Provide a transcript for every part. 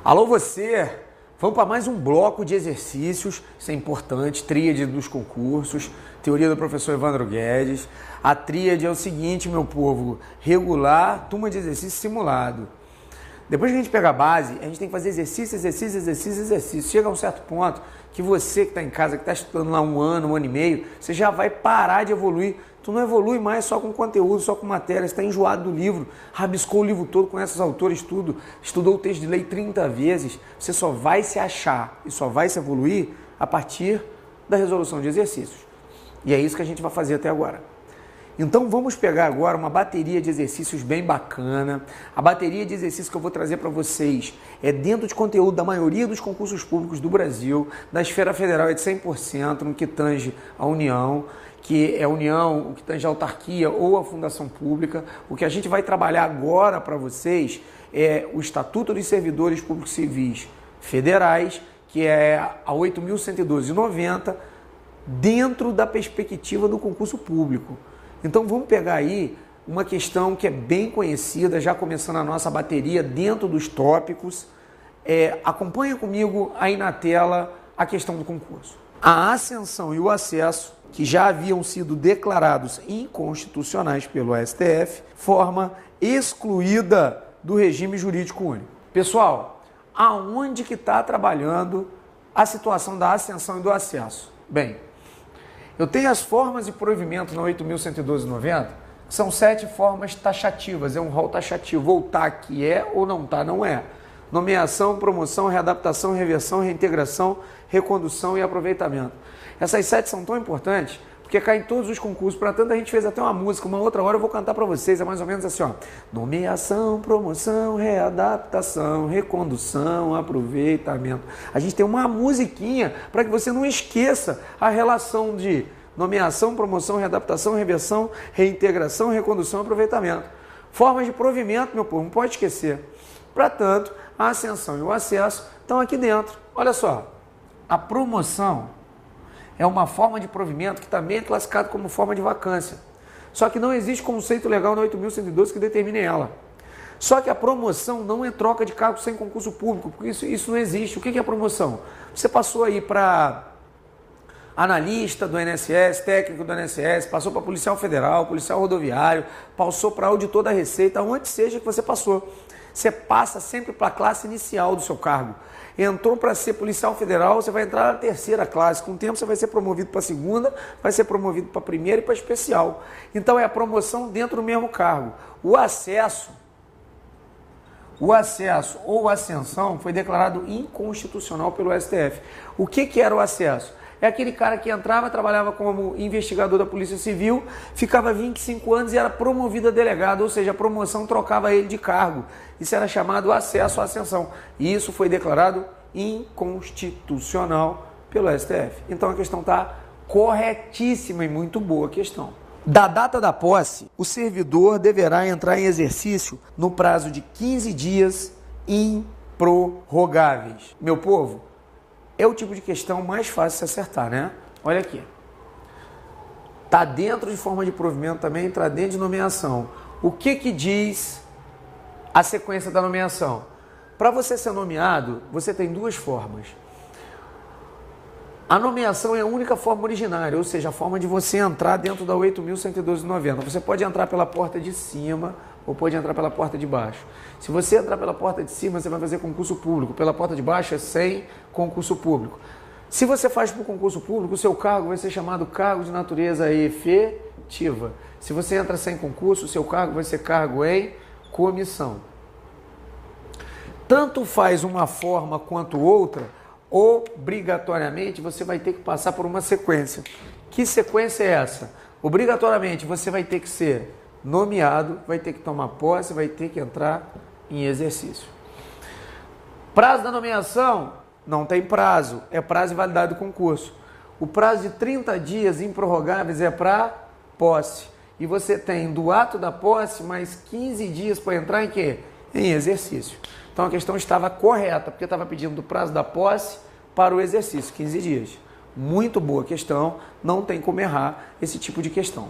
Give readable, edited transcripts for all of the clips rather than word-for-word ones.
Alô você, vamos para mais um bloco de exercícios, isso é importante, tríade dos concursos, teoria do professor Evandro Guedes. A tríade é o seguinte, meu povo, regular, turma de exercício simulado. Depois que a gente pega a base, a gente tem que fazer exercício. Chega a um certo ponto que você que está em casa, que está estudando lá um ano e meio, você já vai parar de evoluir. Tu não evolui mais só com conteúdo, só com matéria, você está enjoado do livro, rabiscou o livro todo, conhece os autores, tudo, estudou o texto de lei 30 vezes, você só vai se achar e só vai se evoluir a partir da resolução de exercícios. E é isso que a gente vai fazer até agora. Então vamos pegar agora uma bateria de exercícios bem bacana. A bateria de exercícios que eu vou trazer para vocês é dentro de conteúdo da maioria dos concursos públicos do Brasil, da esfera federal é de 100%, no que tange a União, que é a União, o que tange a autarquia ou a fundação pública. O que a gente vai trabalhar agora para vocês é o Estatuto dos Servidores Públicos Civis Federais, que é a 8.112/90, dentro da perspectiva do concurso público. Então vamos pegar aí uma questão que é bem conhecida, já começando a nossa bateria dentro dos tópicos. Acompanha comigo aí na tela a questão do concurso. A ascensão e o acesso, que já haviam sido declarados inconstitucionais pelo STF, forma excluída do regime jurídico único. Pessoal, aonde que está trabalhando a situação da ascensão e do acesso? Bem, eu tenho as formas de provimento na 8.112/90, que são 7 formas taxativas, é um rol taxativo. Voltar que é ou não tá, não é. Nomeação, promoção, readaptação, reversão, reintegração, recondução e aproveitamento. Essas 7 são tão importantes porque caem em todos os concursos. Para tanto, a gente fez até uma música, uma outra hora eu vou cantar para vocês, é mais ou menos assim, ó. Nomeação, promoção, readaptação, recondução, aproveitamento. A gente tem uma musiquinha para que você não esqueça a relação de nomeação, promoção, readaptação, reversão, reintegração, recondução e aproveitamento. Formas de provimento, meu povo, não pode esquecer. Para tanto, a ascensão e o acesso estão aqui dentro. Olha só, a promoção é uma forma de provimento que também é classificada como forma de vacância. Só que não existe conceito legal na 8.112 que determine ela. Só que a promoção não é troca de cargo sem concurso público, porque isso não existe. O que é promoção? Você passou aí para analista do INSS, técnico do INSS, passou para policial federal, policial rodoviário, passou para auditor da Receita, onde seja que você passou. Você passa sempre para a classe inicial do seu cargo. Entrou para ser policial federal, você vai entrar na terceira classe. Com o tempo você vai ser promovido para a segunda, vai ser promovido para a primeira e para a especial. Então é a promoção dentro do mesmo cargo. O acesso ou ascensão foi declarado inconstitucional pelo STF. O que era o acesso? É aquele cara que entrava, trabalhava como investigador da Polícia Civil, ficava 25 anos e era promovido a delegado, ou seja, a promoção trocava ele de cargo. Isso era chamado acesso à ascensão. E isso foi declarado inconstitucional pelo STF. Então a questão está corretíssima e muito boa a questão. Da data da posse, o servidor deverá entrar em exercício no prazo de 15 dias improrrogáveis. Meu povo, é o tipo de questão mais fácil de se acertar, né? Olha aqui. Está dentro de forma de provimento também, está dentro de nomeação. O que diz a sequência da nomeação? Para você ser nomeado, você tem 2 formas. A nomeação é a única forma originária, ou seja, a forma de você entrar dentro da 8.112/90. Você pode entrar pela porta de cima ou pode entrar pela porta de baixo. Se você entrar pela porta de cima, você vai fazer concurso público. Pela porta de baixo é sem concurso público. Se você faz por concurso público, o seu cargo vai ser chamado cargo de natureza efetiva. Se você entra sem concurso, o seu cargo vai ser cargo em comissão. Tanto faz uma forma quanto outra, obrigatoriamente você vai ter que passar por uma sequência. Que sequência é essa? Obrigatoriamente você vai ter que ser nomeado, vai ter que tomar posse, vai ter que entrar em exercício. Prazo da nomeação? Não tem prazo, é prazo de validade do concurso. O prazo de 30 dias improrrogáveis é para posse. E você tem do ato da posse mais 15 dias para entrar em quê? Em exercício. Então a questão estava correta, porque estava pedindo do prazo da posse para o exercício, 15 dias. Muito boa questão, não tem como errar esse tipo de questão.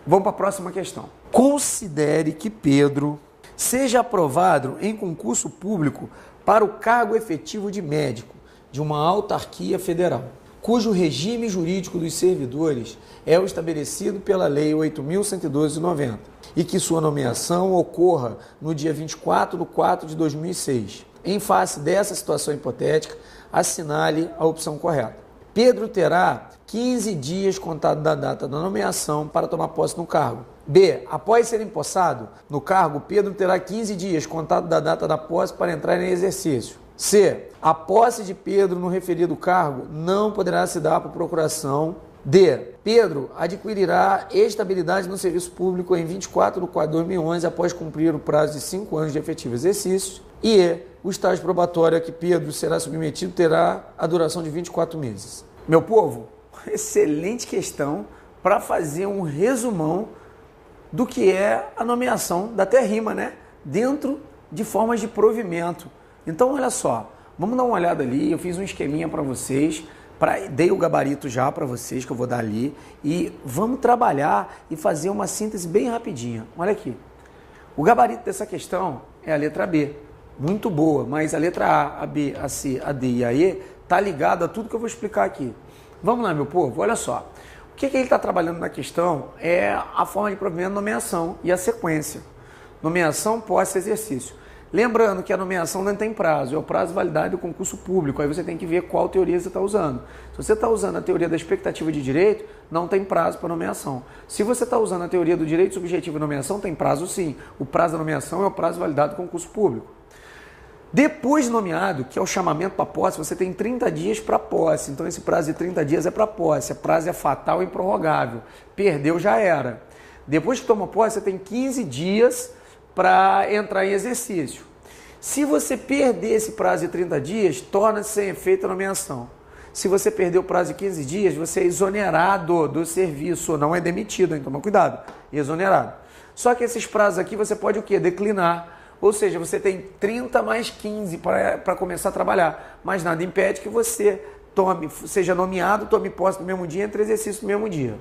Vamos para a próxima questão. Considere que Pedro seja aprovado em concurso público para o cargo efetivo de médico de uma autarquia federal, cujo regime jurídico dos servidores é o estabelecido pela Lei 8.112 de 90, e que sua nomeação ocorra no dia 24 de 4 de 2006. Em face dessa situação hipotética, assinale a opção correta. Pedro terá 15 dias contado da data da nomeação para tomar posse no cargo. B. Após ser empossado no cargo, Pedro terá 15 dias contado da data da posse para entrar em exercício. C. A posse de Pedro no referido cargo não poderá se dar por procuração. D. Pedro adquirirá estabilidade no serviço público em 24 de 4 de 2011 após cumprir o prazo de 5 anos de efetivo exercício. E E. O estágio probatório a que Pedro será submetido terá a duração de 24 meses. Meu povo, excelente questão para fazer um resumão do que é a nomeação da até rima, né? Dentro de formas de provimento. Então, olha só, vamos dar uma olhada ali. Eu fiz um esqueminha para vocês, dei o gabarito já para vocês que eu vou dar ali e vamos trabalhar e fazer uma síntese bem rapidinha. Olha aqui. O gabarito dessa questão é a letra B. Muito boa, mas a letra A, a B, a C, a D e a E tá ligada a tudo que eu vou explicar aqui. Vamos lá, meu povo, olha só. O que ele está trabalhando na questão é a forma de provimento, nomeação e a sequência. Nomeação, posse, exercício. Lembrando que a nomeação não tem prazo, é o prazo de validade do concurso público. Aí você tem que ver qual teoria você está usando. Se você está usando a teoria da expectativa de direito, não tem prazo para nomeação. Se você está usando a teoria do direito subjetivo de nomeação, tem prazo sim. O prazo da nomeação é o prazo de validade do concurso público. Depois de nomeado, que é o chamamento para posse, você tem 30 dias para posse. Então esse prazo de 30 dias é para posse. O prazo é fatal e improrrogável. Perdeu, já era. Depois que toma posse, você tem 15 dias para entrar em exercício. Se você perder esse prazo de 30 dias, torna-se sem efeito a nomeação. Se você perder o prazo de 15 dias, você é exonerado do serviço, não é demitido, hein? Toma cuidado, exonerado. Só que esses prazos aqui você pode o quê? Declinar. Ou seja, você tem 30 mais 15 para começar a trabalhar, mas nada impede que você seja nomeado, tome posse no mesmo dia, entre exercício no mesmo dia.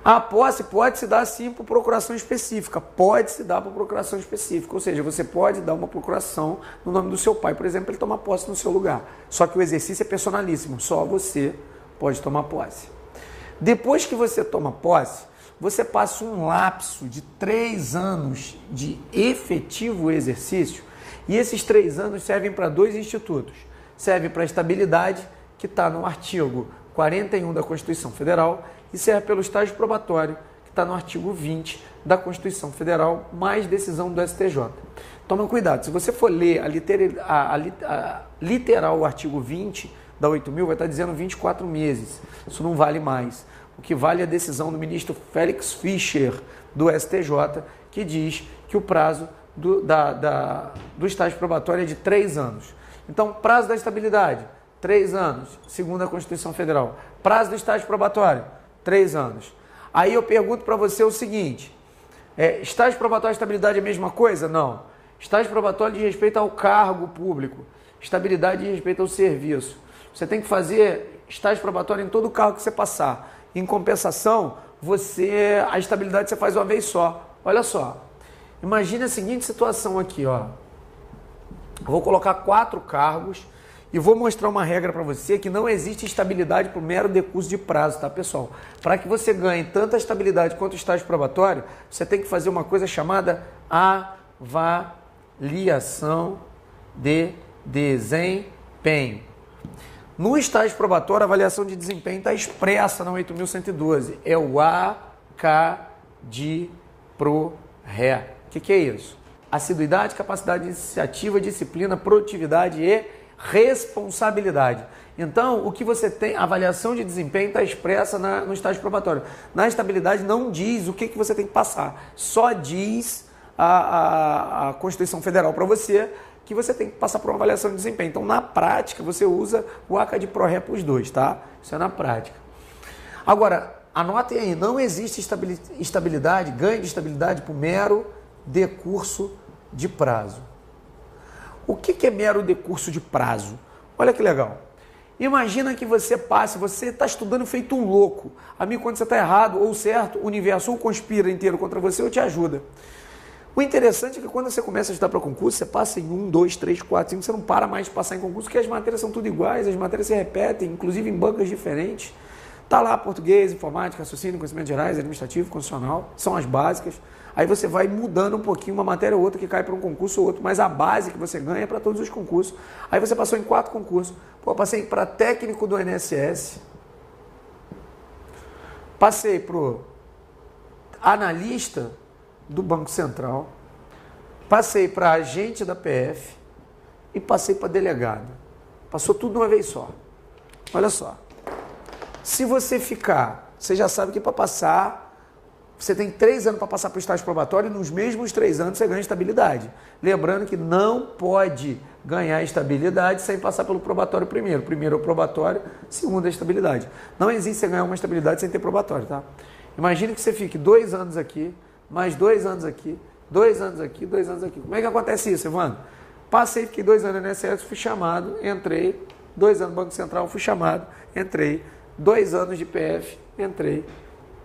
A posse pode se dar sim por procuração específica, pode se dar por procuração específica, ou seja, você pode dar uma procuração no nome do seu pai, por exemplo, ele tomar posse no seu lugar. Só que o exercício é personalíssimo, só você pode tomar posse. Depois que você toma posse, você passa um lapso de 3 anos de efetivo exercício e esses 3 anos servem para 2 institutos. Serve para a estabilidade, que está no artigo 41 da Constituição Federal, e serve pelo estágio probatório, que está no artigo 20 da Constituição Federal, mais decisão do STJ. Toma cuidado, se você for ler literal o artigo 20 da 8.000, vai estar dizendo 24 meses. Isso não vale mais. O que vale é a decisão do ministro Félix Fischer, do STJ, que diz que o prazo do estágio probatório é de 3 anos. Então, prazo da estabilidade, 3 anos, segundo a Constituição Federal. Prazo do estágio probatório, 3 anos. Aí eu pergunto para você o seguinte, estágio probatório e estabilidade é a mesma coisa? Não. Estágio probatório diz respeito ao cargo público, estabilidade diz respeito ao serviço. Você tem que fazer estágio probatório em todo o cargo que você passar. Em compensação, a estabilidade você faz uma vez só. Olha só, imagine a seguinte situação aqui, ó. Vou colocar 4 cargos e vou mostrar uma regra para você que não existe estabilidade por mero decurso de prazo, tá, pessoal? Para que você ganhe tanto a estabilidade quanto o estágio probatório, você tem que fazer uma coisa chamada avaliação de desempenho. No estágio probatório, a avaliação de desempenho está expressa na 8.112. É o ACADPRO-RE. O que é isso? Assiduidade, capacidade iniciativa, disciplina, produtividade e responsabilidade. Então, o que você tem, a avaliação de desempenho está expressa no estágio probatório. Na estabilidade não diz o que você tem que passar. Só diz a Constituição Federal para você que você tem que passar por uma avaliação de desempenho. Então, na prática, você usa o ACADPRO-RE para os dois, tá? Isso é na prática. Agora, anotem aí, não existe estabilidade, ganho de estabilidade por mero decurso de prazo. O que é mero decurso de prazo? Olha que legal. Imagina que você está estudando feito um louco. Amigo, quando você está errado ou certo, o universo ou conspira inteiro contra você ou te ajuda. O interessante é que quando você começa a estudar para concurso, você passa em 1, 2, 3, 4, 5, você não para mais de passar em concurso, porque as matérias são tudo iguais, as matérias se repetem, inclusive em bancas diferentes. Está lá português, informática, raciocínio, conhecimentos gerais, administrativo, constitucional, são as básicas. Aí você vai mudando um pouquinho uma matéria ou outra que cai para um concurso ou outro, mas a base que você ganha é para todos os concursos. Aí você passou em 4 concursos. Pô, passei para técnico do INSS, passei para analista do Banco Central, passei para agente da PF e passei para delegado. Passou tudo de uma vez só. Olha só. Se você ficar, você já sabe que para passar, você tem 3 anos para passar para o estágio probatório e nos mesmos 3 anos você ganha estabilidade. Lembrando que não pode ganhar estabilidade sem passar pelo probatório primeiro. Primeiro é o probatório, segundo é a estabilidade. Não existe você ganhar uma estabilidade sem ter probatório, tá? Imagine que você fique 2 anos aqui, mais 2 anos aqui, 2 anos aqui, 2 anos aqui. Como é que acontece isso, Evandro? Passei, fiquei 2 anos no INSS, fui chamado, entrei, 2 anos no Banco Central, fui chamado, entrei, 2 anos de PF, entrei,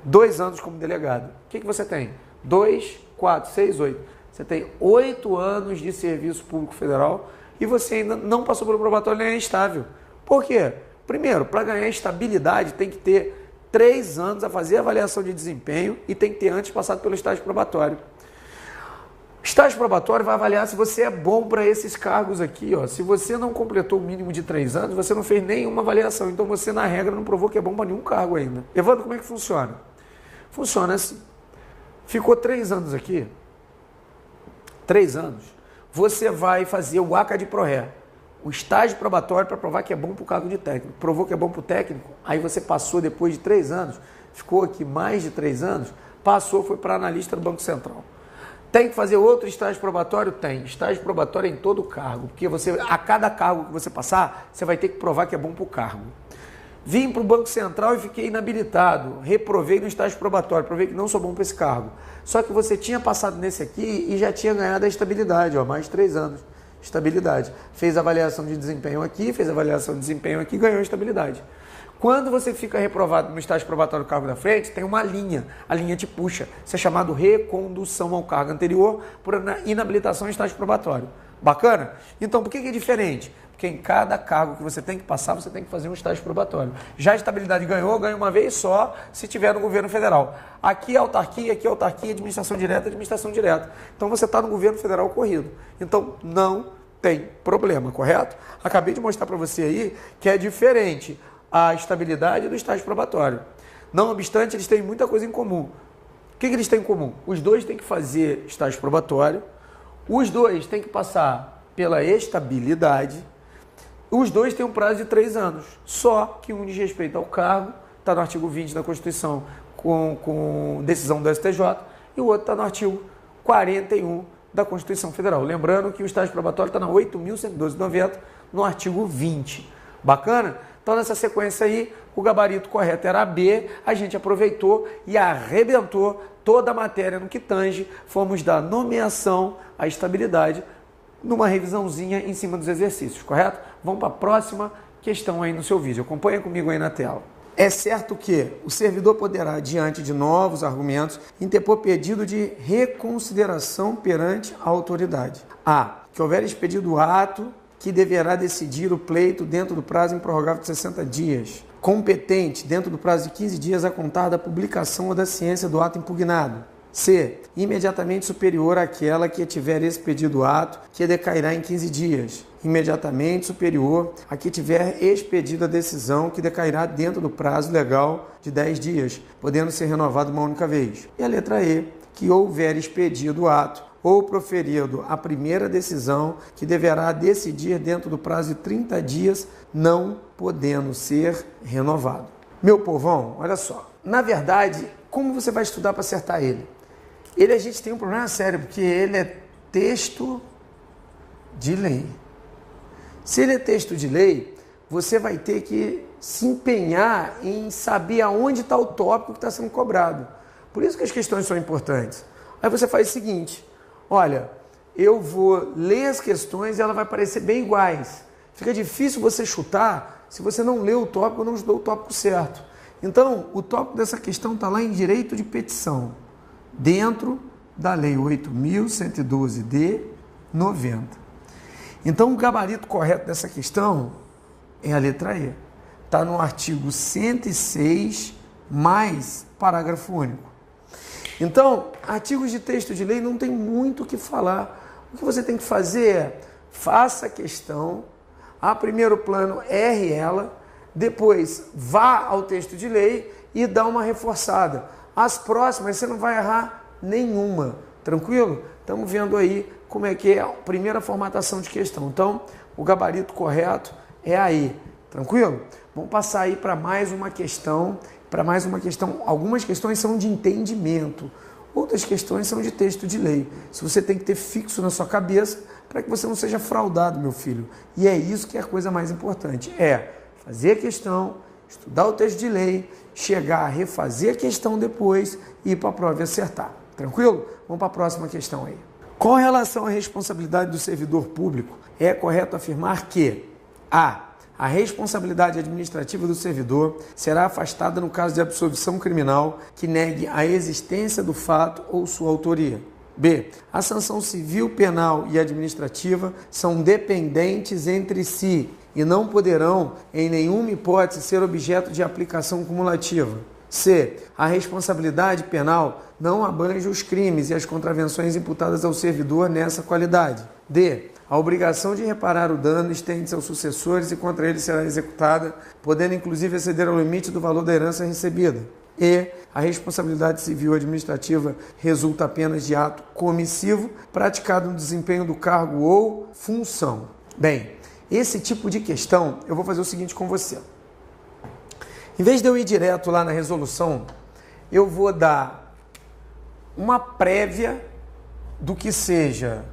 2 anos como delegado. O que você tem? 2, 4, 6, 8. Você tem 8 anos de serviço público federal e você ainda não passou pelo probatório nem é estável. Por quê? Primeiro, para ganhar estabilidade tem que ter 3 anos a fazer avaliação de desempenho e tem que ter antes passado pelo estágio probatório. Estágio probatório vai avaliar se você é bom para esses cargos aqui. Ó. Se você não completou o mínimo de 3 anos, você não fez nenhuma avaliação. Então você, na regra, não provou que é bom para nenhum cargo ainda. Evandro, como é que funciona? Funciona assim. Ficou 3 anos aqui, 3 anos, você vai fazer o ACA de ProRé, o estágio probatório para provar que é bom para o cargo de técnico. Provou que é bom para o técnico, aí você passou depois de 3 anos, ficou aqui mais de 3 anos, passou, foi para analista do Banco Central. Tem que fazer outro estágio probatório? Tem. Estágio probatório é em todo cargo, porque você, a cada cargo que você passar, você vai ter que provar que é bom para o cargo. Vim para o Banco Central e fiquei inabilitado, reprovei no estágio probatório, provei que não sou bom para esse cargo. Só que você tinha passado nesse aqui e já tinha ganhado a estabilidade, ó, mais 3 anos. Estabilidade. Fez avaliação de desempenho aqui, fez avaliação de desempenho aqui, ganhou estabilidade. Quando você fica reprovado no estágio probatório do cargo da frente, tem uma linha, a linha te puxa. Isso é chamado recondução ao cargo anterior por inabilitação em estágio probatório. Bacana? Então, por que é diferente? Porque em cada cargo que você tem que passar, você tem que fazer um estágio probatório. Já a estabilidade ganhou, ganha uma vez só, se tiver no governo federal. Aqui é autarquia, administração direta, administração direta. Então você está no governo federal corrido. Então não tem problema, correto? Acabei de mostrar para você aí que é diferente a estabilidade do estágio probatório. Não obstante, eles têm muita coisa em comum. O que eles têm em comum? Os dois têm que fazer estágio probatório, os dois têm que passar pela estabilidade. Os dois têm um prazo de 3 anos, só que um diz respeito ao cargo, está no artigo 20 da Constituição com decisão do STJ, e o outro está no artigo 41 da Constituição Federal. Lembrando que o estágio probatório está na 8.112/90, no artigo 20. Bacana? Então, nessa sequência aí, o gabarito correto era B, a gente aproveitou e arrebentou toda a matéria no que tange, fomos da nomeação à estabilidade, numa revisãozinha em cima dos exercícios, correto? Vamos para a próxima questão aí no seu vídeo. Acompanha comigo aí na tela. É certo que o servidor poderá, diante de novos argumentos, interpor pedido de reconsideração perante a autoridade. A. Que houver expedido ato que deverá decidir o pleito dentro do prazo improrrogável de 60 dias. Competente, dentro do prazo de 15 dias a contar da publicação ou da ciência do ato impugnado. C. Imediatamente superior àquela que tiver expedido ato, que decairá em 15 dias. Imediatamente superior a que tiver expedido a decisão, que decairá dentro do prazo legal de 10 dias, podendo ser renovado uma única vez. E a letra E. Que houver expedido ato ou proferido a primeira decisão, que deverá decidir dentro do prazo de 30 dias, não podendo ser renovado. Meu povão, olha só. Na verdade, como você vai estudar para acertar ele? A gente tem um problema sério, porque ele é texto de lei. Se ele é texto de lei, você vai ter que se empenhar em saber aonde está o tópico que está sendo cobrado. Por isso que as questões são importantes. Aí você faz o seguinte, olha, eu vou ler as questões e elas vão parecer bem iguais. Fica difícil você chutar se você não leu o tópico ou não estudou o tópico certo. Então, o tópico dessa questão está lá em direito de petição, dentro da Lei 8.112 de 90. Então, o gabarito correto dessa questão é a letra E. Está no artigo 106, mais parágrafo único. Então, artigos de texto de lei não tem muito o que falar. O que você tem que fazer é, faça a questão, a primeiro plano erre ela, depois vá ao texto de lei e dá uma reforçada. As próximas você não vai errar nenhuma, tranquilo? Estamos vendo aí como é que é a primeira formatação de questão. Então, o gabarito correto é aí, tranquilo? Vamos passar aí para mais uma questão. Algumas questões são de entendimento, outras questões são de texto de lei. Se você tem que ter fixo na sua cabeça para que você não seja fraudado, meu filho. E é isso que é a coisa mais importante, é fazer a questão, estudar o texto de lei, chegar a refazer a questão depois e ir para a prova e acertar. Tranquilo? Vamos para a próxima questão aí. Com relação à responsabilidade do servidor público, é correto afirmar que a responsabilidade administrativa do servidor será afastada no caso de absolvição criminal que negue a existência do fato ou sua autoria. B. A sanção civil, penal e administrativa são dependentes entre si e não poderão, em nenhuma hipótese, ser objeto de aplicação cumulativa. C. A responsabilidade penal não abrange os crimes e as contravenções imputadas ao servidor nessa qualidade. D. A obrigação de reparar o dano estende-se aos sucessores e contra eles será executada, podendo inclusive exceder ao limite do valor da herança recebida. E a responsabilidade civil administrativa resulta apenas de ato comissivo praticado no desempenho do cargo ou função. Bem, esse tipo de questão eu vou fazer o seguinte com você. Em vez de eu ir direto lá na resolução, eu vou dar uma prévia do que seja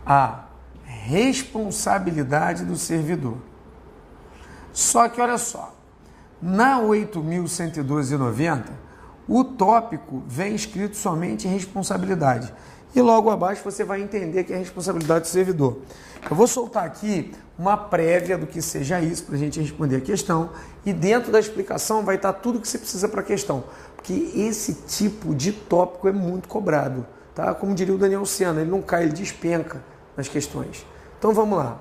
a responsabilidade do servidor. Só que olha só, na 8.112/90, o tópico vem escrito somente responsabilidade. E logo abaixo você vai entender que é responsabilidade do servidor. Eu vou soltar aqui uma prévia do que seja isso para a gente responder a questão e dentro da explicação vai estar tudo que você precisa para a questão. Porque esse tipo de tópico é muito cobrado, tá? Como diria o Daniel Sena, ele não cai, ele despenca nas questões. Então vamos lá.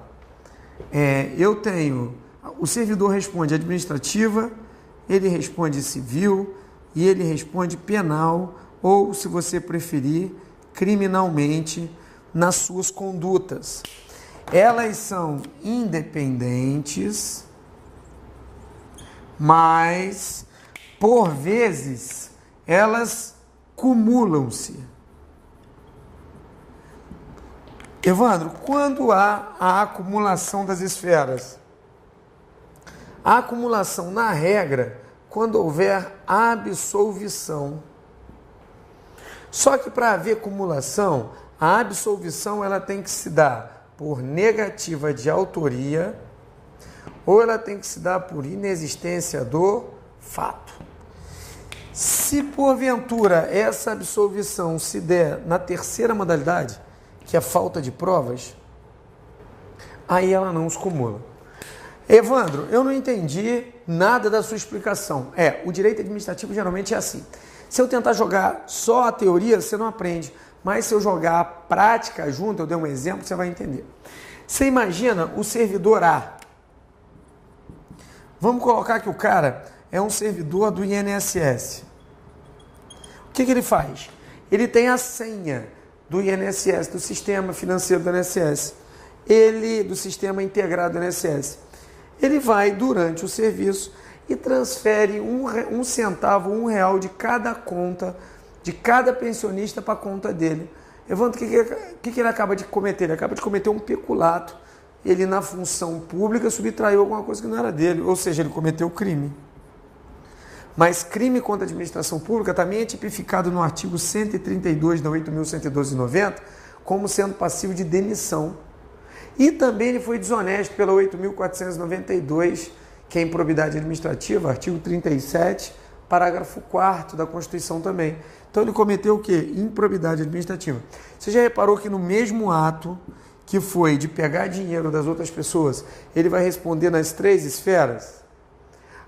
Eu tenho, o servidor responde administrativa, ele responde civil e ele responde penal ou, se você preferir, criminalmente nas suas condutas. Elas são independentes, mas por vezes elas cumulam-se. Evandro, quando há a acumulação das esferas? A acumulação, na regra, quando houver absolvição. Só que para haver acumulação, a absolvição ela tem que se dar por negativa de autoria ou ela tem que se dar por inexistência do fato. Se porventura essa absolvição se der na terceira modalidade, que é a falta de provas, aí ela não os cumula. Evandro, eu não entendi nada da sua explicação. O direito administrativo geralmente é assim. Se eu tentar jogar só a teoria, você não aprende. Mas se eu jogar a prática junto, eu dei um exemplo, você vai entender. Você imagina o servidor A. Vamos colocar que o cara é um servidor do INSS. O que ele faz? Ele tem a senha do INSS, do sistema financeiro do INSS, do sistema integrado do INSS. Ele vai, durante o serviço, e transfere um centavo, R$1 de cada conta, de cada pensionista para a conta dele. Evandro, o que ele acaba de cometer? Ele acaba de cometer um peculato. Ele, na função pública, subtraiu alguma coisa que não era dele, ou seja, ele cometeu crime. Mas crime contra a administração pública também é tipificado no artigo 132 da 8.112/90 como sendo passivo de demissão. E também ele foi desonesto pela 8.492, que é improbidade administrativa, artigo 37, parágrafo 4º da Constituição também. Então ele cometeu o quê? Improbidade administrativa. Você já reparou que no mesmo ato que foi de pegar dinheiro das outras pessoas, ele vai responder nas três esferas?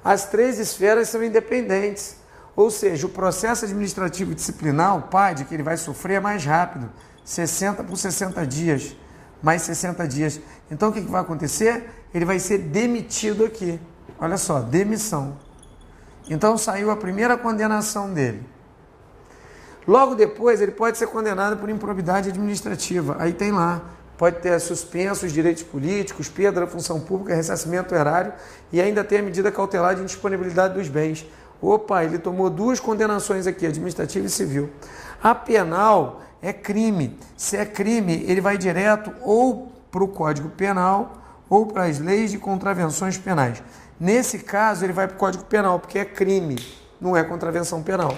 As três esferas são independentes. Ou seja, o processo administrativo disciplinar, o PAD, que ele vai sofrer é mais rápido, 60 por 60 dias, mais 60 dias. Então o que vai acontecer? Ele vai ser demitido aqui. Olha só, demissão. Então saiu a primeira condenação dele. Logo depois ele pode ser condenado por improbidade administrativa. Aí tem lá, pode ter suspenso os direitos políticos, perda da função pública, ressarcimento erário e ainda tem a medida cautelar de indisponibilidade dos bens. Opa, ele tomou 2 condenações aqui, administrativa e civil. A penal é crime. Se é crime, ele vai direto ou para o Código Penal ou para as leis de contravenções penais. Nesse caso, ele vai para o Código Penal, porque é crime, não é contravenção penal.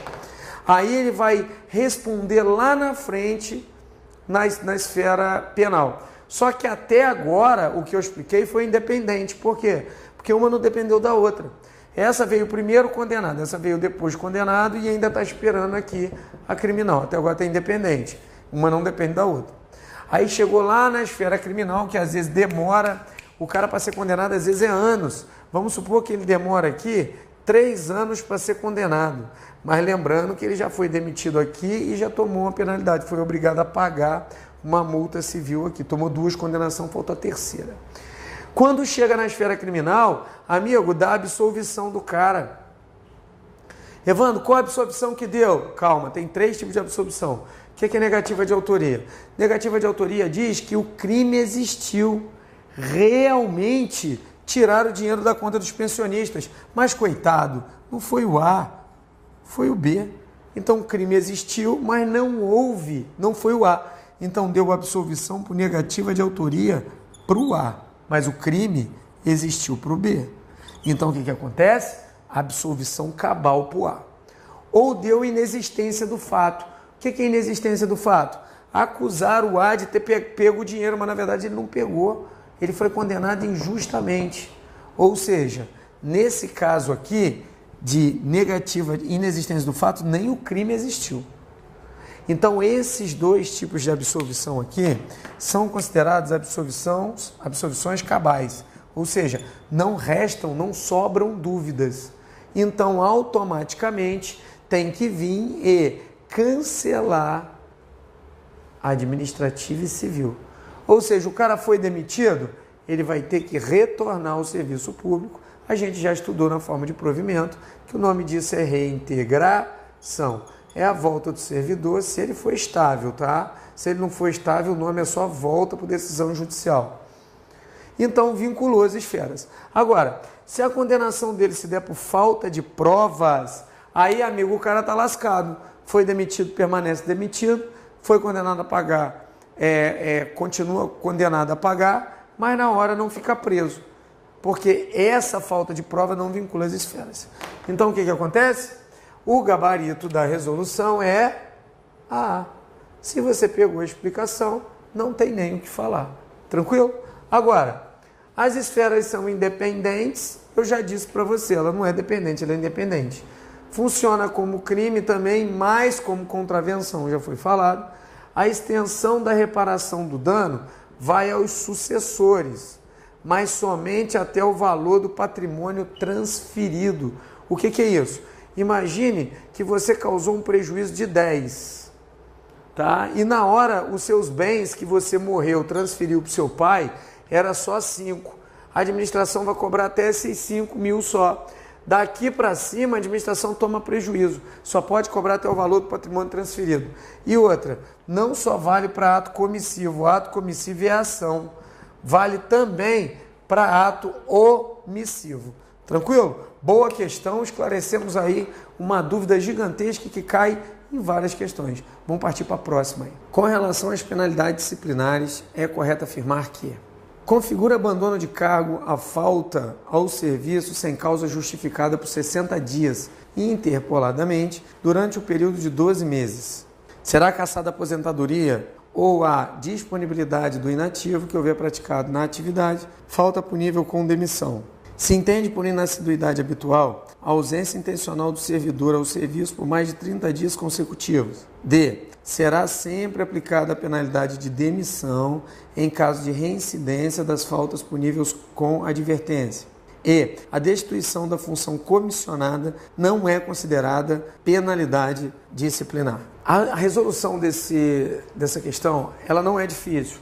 Aí ele vai responder lá na frente, na esfera penal. Só que até agora, o que eu expliquei foi independente. Por quê? Porque uma não dependeu da outra. Essa veio primeiro condenada, essa veio depois condenado e ainda está esperando aqui a criminal. Até agora está independente. Uma não depende da outra. Aí chegou lá na esfera criminal, que às vezes demora, o cara para ser condenado às vezes é anos. Vamos supor que ele demora aqui 3 anos para ser condenado. Mas lembrando que ele já foi demitido aqui e já tomou uma penalidade, foi obrigado a pagar uma multa civil aqui. Tomou 2 condenações, faltou a terceira. Quando chega na esfera criminal, amigo, dá a absolvição do cara. Evandro, qual a absolvição que deu? Calma, tem 3 tipos de absolvição. O que é negativa de autoria? Negativa de autoria diz que o crime existiu. Realmente tiraram o dinheiro da conta dos pensionistas. Mas, coitado, não foi o A, foi o B. Então o crime existiu, mas não houve, não foi o A. Então deu absolvição por negativa de autoria para o A. Mas o crime existiu para o B. Então o que acontece? Absolvição cabal para o A. Ou deu inexistência do fato. O que é inexistência do fato? Acusar o A de ter pego o dinheiro, mas na verdade ele não pegou. Ele foi condenado injustamente. Ou seja, nesse caso aqui, de negativa inexistência do fato, nem o crime existiu. Então, esses 2 tipos de absolvição aqui são considerados absolvições cabais, ou seja, não restam, não sobram dúvidas. Então, automaticamente, tem que vir e cancelar administrativa e civil. Ou seja, o cara foi demitido, ele vai ter que retornar ao serviço público. A gente já estudou na forma de provimento, que o nome disso é reintegração. É a volta do servidor se ele for estável, tá? Se ele não for estável, o nome é só volta por decisão judicial. Então, vinculou as esferas. Agora, se a condenação dele se der por falta de provas, aí, amigo, o cara está lascado. Foi demitido, permanece demitido, foi condenado a pagar, continua condenado a pagar, mas na hora não fica preso. Porque essa falta de prova não vincula as esferas. Então, o que acontece? O gabarito da resolução é A. Se você pegou a explicação, não tem nem o que falar. Tranquilo? Agora, as esferas são independentes. Eu já disse para você, ela não é dependente, ela é independente. Funciona como crime também, mas como contravenção, já foi falado. A extensão da reparação do dano vai aos sucessores, mas somente até o valor do patrimônio transferido. O que é isso? Imagine que você causou um prejuízo de 10, tá? E na hora os seus bens que você morreu, transferiu para o seu pai, era só 5. A administração vai cobrar até esses 5 mil só. Daqui para cima a administração toma prejuízo, só pode cobrar até o valor do patrimônio transferido. E outra, não só vale para ato comissivo, o ato comissivo é ação, vale também para ato omissivo. Tranquilo? Boa questão, esclarecemos aí uma dúvida gigantesca que cai em várias questões. Vamos partir para a próxima aí. Com relação às penalidades disciplinares, é correto afirmar que configura abandono de cargo a falta ao serviço sem causa justificada por 60 dias e interpoladamente durante o período de 12 meses. Será cassada a aposentadoria ou a disponibilidade do inativo que houver praticado na atividade, falta punível com demissão. Se entende por inassiduidade habitual a ausência intencional do servidor ao serviço por mais de 30 dias consecutivos. D. Será sempre aplicada a penalidade de demissão em caso de reincidência das faltas puníveis com advertência. E a destituição da função comissionada não é considerada penalidade disciplinar. A resolução dessa questão, ela não é difícil,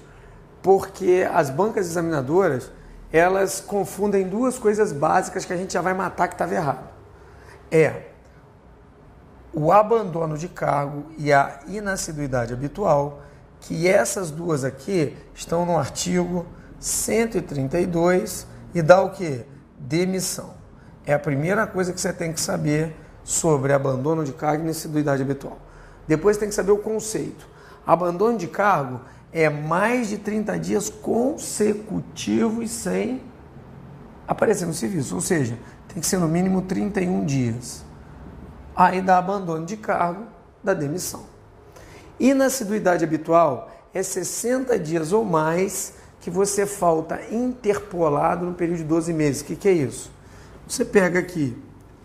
porque as bancas examinadoras, elas confundem duas coisas básicas que a gente já vai matar que estava errado. O abandono de cargo e a inassiduidade habitual, que essas duas aqui estão no artigo 132 e dá o quê? Demissão. É a primeira coisa que você tem que saber sobre abandono de cargo e inassiduidade habitual. Depois tem que saber o conceito. Abandono de cargo é mais de 30 dias consecutivos sem aparecer no serviço, ou seja, tem que ser no mínimo 31 dias. Aí dá abandono de cargo, dá demissão. Inassiduidade habitual é 60 dias ou mais que você falta interpolado no período de 12 meses. O que é isso? Você pega aqui,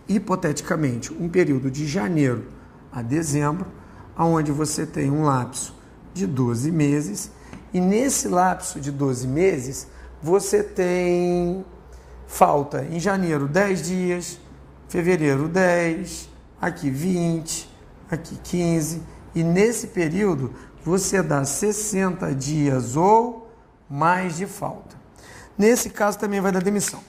hipoteticamente, um período de janeiro a dezembro, onde você tem um lapso de 12 meses, e nesse lapso de 12 meses, você tem falta em janeiro 10 dias, fevereiro 10, aqui 20, aqui 15, e nesse período você dá 60 dias ou mais de falta. Nesse caso também vai dar demissão.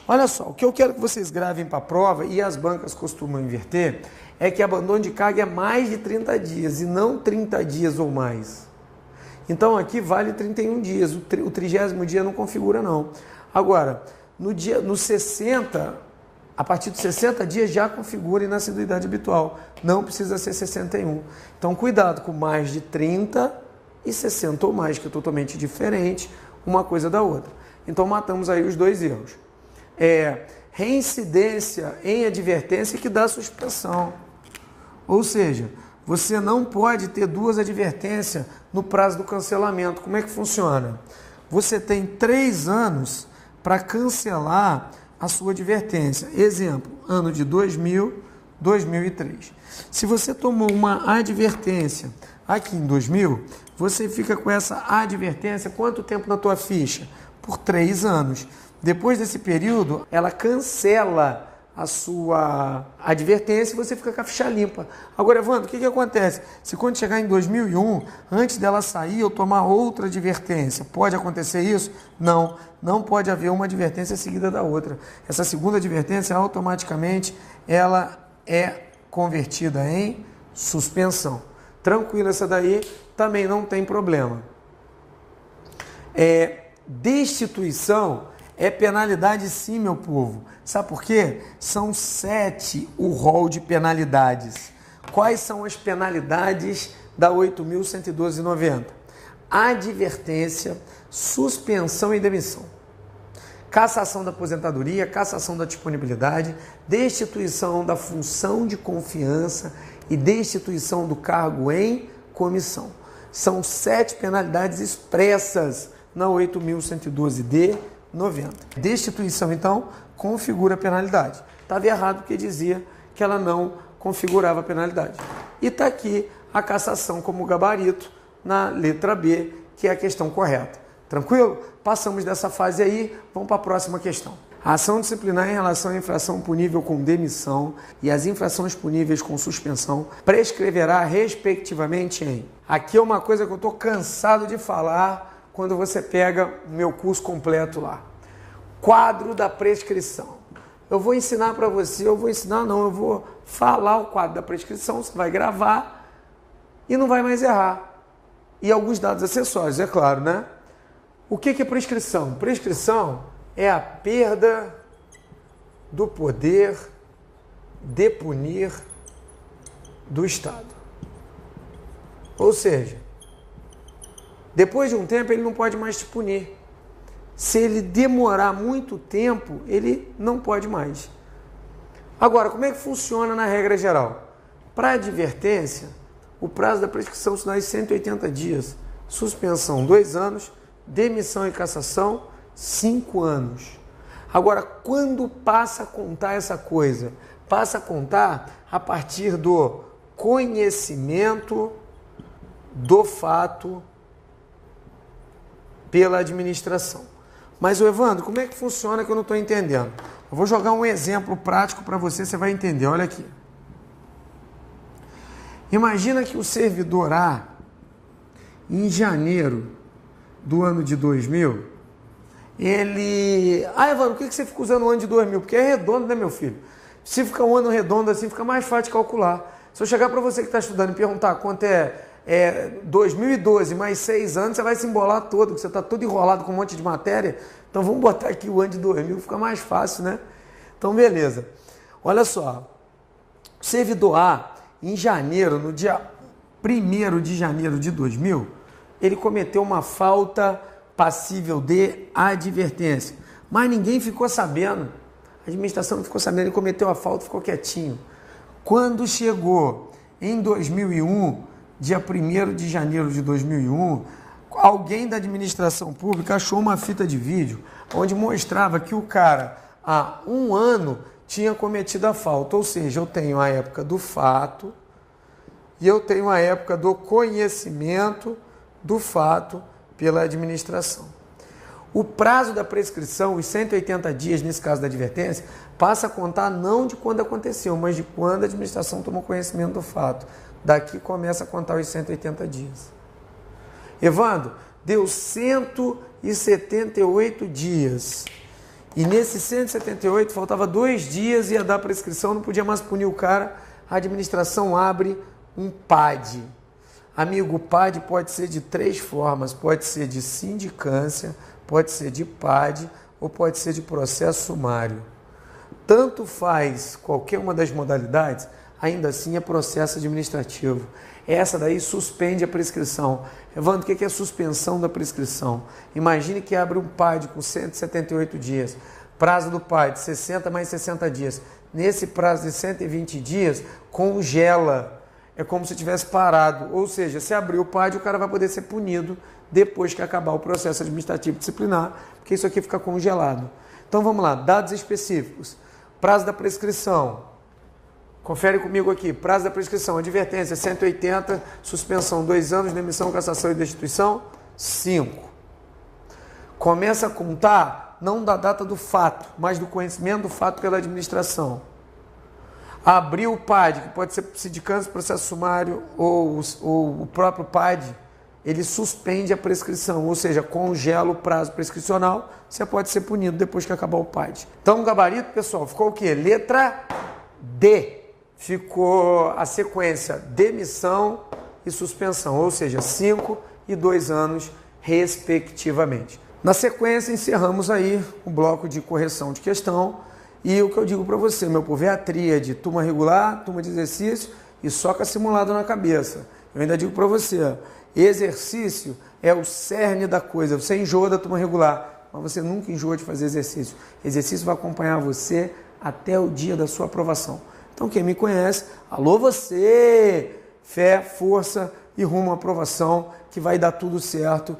Olha só, o que eu quero que vocês gravem para a prova, e as bancas costumam inverter, é que abandono de carga é mais de 30 dias e não 30 dias ou mais. Então aqui vale 31 dias, o 30º dia não configura não. Agora, no 60, a partir de 60 dias já configura inassiduidade habitual, não precisa ser 61. Então cuidado com mais de 30 e 60 ou mais, que é totalmente diferente uma coisa da outra. Então matamos aí os dois erros. Reincidência em advertência que dá suspensão. Ou seja, você não pode ter duas advertências no prazo do cancelamento. Como é que funciona? Você tem 3 anos para cancelar a sua advertência. Exemplo, ano de 2000, 2003. Se você tomou uma advertência aqui em 2000, você fica com essa advertência quanto tempo na tua ficha? Por 3 anos. Depois desse período, ela cancela a sua advertência e você fica com a ficha limpa. Agora, Evandro, o que acontece? Se quando chegar em 2001, antes dela sair, eu tomar outra advertência, pode acontecer isso? Não, não pode haver uma advertência seguida da outra. Essa segunda advertência, automaticamente, ela é convertida em suspensão. Tranquilo, essa daí também não tem problema. Destituição é penalidade sim, meu povo. Sabe por quê? São 7 o rol de penalidades. Quais são as penalidades da 8.112,90? Advertência, suspensão e demissão. Cassação da aposentadoria, cassação da disponibilidade, destituição da função de confiança e destituição do cargo em comissão. São 7 penalidades expressas na 8.112D, 90. Destituição, então, configura a penalidade. Estava errado porque dizia que ela não configurava a penalidade. E está aqui a cassação como gabarito na letra B, que é a questão correta. Tranquilo? Passamos dessa fase aí, vamos para a próxima questão. A ação disciplinar em relação à infração punível com demissão e as infrações puníveis com suspensão prescreverá respectivamente em... Aqui é uma coisa que eu estou cansado de falar quando você pega o meu curso completo lá. Quadro da prescrição. Eu vou ensinar para você, eu vou falar o quadro da prescrição, você vai gravar e não vai mais errar. E alguns dados acessórios, é claro, né? O que é prescrição? Prescrição é a perda do poder de punir do Estado. Ou seja, depois de um tempo ele não pode mais te punir. Se ele demorar muito tempo, ele não pode mais. Agora, como é que funciona na regra geral? Para advertência, o prazo da prescrição são 180 dias, suspensão 2 anos, demissão e cassação 5 anos. Agora, quando passa a contar essa coisa? Passa a contar a partir do conhecimento do fato pela administração. Mas, Evandro, como é que funciona que eu não estou entendendo? Eu vou jogar um exemplo prático para você, você vai entender. Olha aqui. Imagina que o servidor A, em janeiro do ano de 2000, ele... Evandro, por que você fica usando o ano de 2000? Porque é redondo, né, meu filho? Se ficar um ano redondo assim, fica mais fácil de calcular. Se eu chegar para você que está estudando e perguntar quanto é 2012 mais 6 anos, você vai se embolar todo, porque você está todo enrolado com um monte de matéria. Então vamos botar aqui o ano de 2000, fica mais fácil, né? Então beleza. Olha só, o servidor A, em janeiro, no dia 1º de janeiro de 2000, ele cometeu uma falta passível de advertência. Mas ninguém ficou sabendo. A administração não ficou sabendo, ele cometeu a falta, ficou quietinho. Quando chegou em 2001, dia 1º de janeiro de 2001, alguém da administração pública achou uma fita de vídeo onde mostrava que o cara, há um ano, tinha cometido a falta. Ou seja, eu tenho a época do fato e eu tenho a época do conhecimento do fato pela administração. O prazo da prescrição, os 180 dias, nesse caso da advertência, passa a contar não de quando aconteceu, mas de quando a administração tomou conhecimento do fato. Daqui começa a contar os 180 dias. Evandro, deu 178 dias. E nesses 178, faltava 2 dias, ia dar prescrição, não podia mais punir o cara. A administração abre um PAD. Amigo, o PAD pode ser de 3 formas. Pode ser de sindicância, pode ser de PAD ou pode ser de processo sumário. Tanto faz qualquer uma das modalidades, ainda assim é processo administrativo. Essa daí suspende a prescrição. Evandro, o que é suspensão da prescrição? Imagine que abre um PAD com 178 dias. Prazo do PAD, 60 mais 60 dias. Nesse prazo de 120 dias, congela. É como se tivesse parado. Ou seja, se abrir o PAD, o cara vai poder ser punido depois que acabar o processo administrativo disciplinar, porque isso aqui fica congelado. Então vamos lá, dados específicos. Prazo da prescrição. Confere comigo aqui, prazo da prescrição, advertência 180, suspensão 2 anos, demissão, cassação e destituição 5. Começa a contar não da data do fato, mas do conhecimento do fato pela administração. Abriu o PAD, que pode ser sindicância, processo sumário ou o próprio PAD, ele suspende a prescrição, ou seja, congela o prazo prescricional, você pode ser punido depois que acabar o PAD. Então o gabarito, pessoal, ficou o quê? Letra D. Ficou a sequência demissão e suspensão, ou seja, 5 e 2 anos, respectivamente. Na sequência, encerramos aí o bloco de correção de questão e o que eu digo para você, meu povo, é a tríade, turma regular, turma de exercício e soca simulado na cabeça. Eu ainda digo para você, exercício é o cerne da coisa, você enjoa da turma regular, mas você nunca enjoa de fazer exercício. Exercício vai acompanhar você até o dia da sua aprovação. Então, quem me conhece, alô você! Fé, força e rumo à aprovação, que vai dar tudo certo.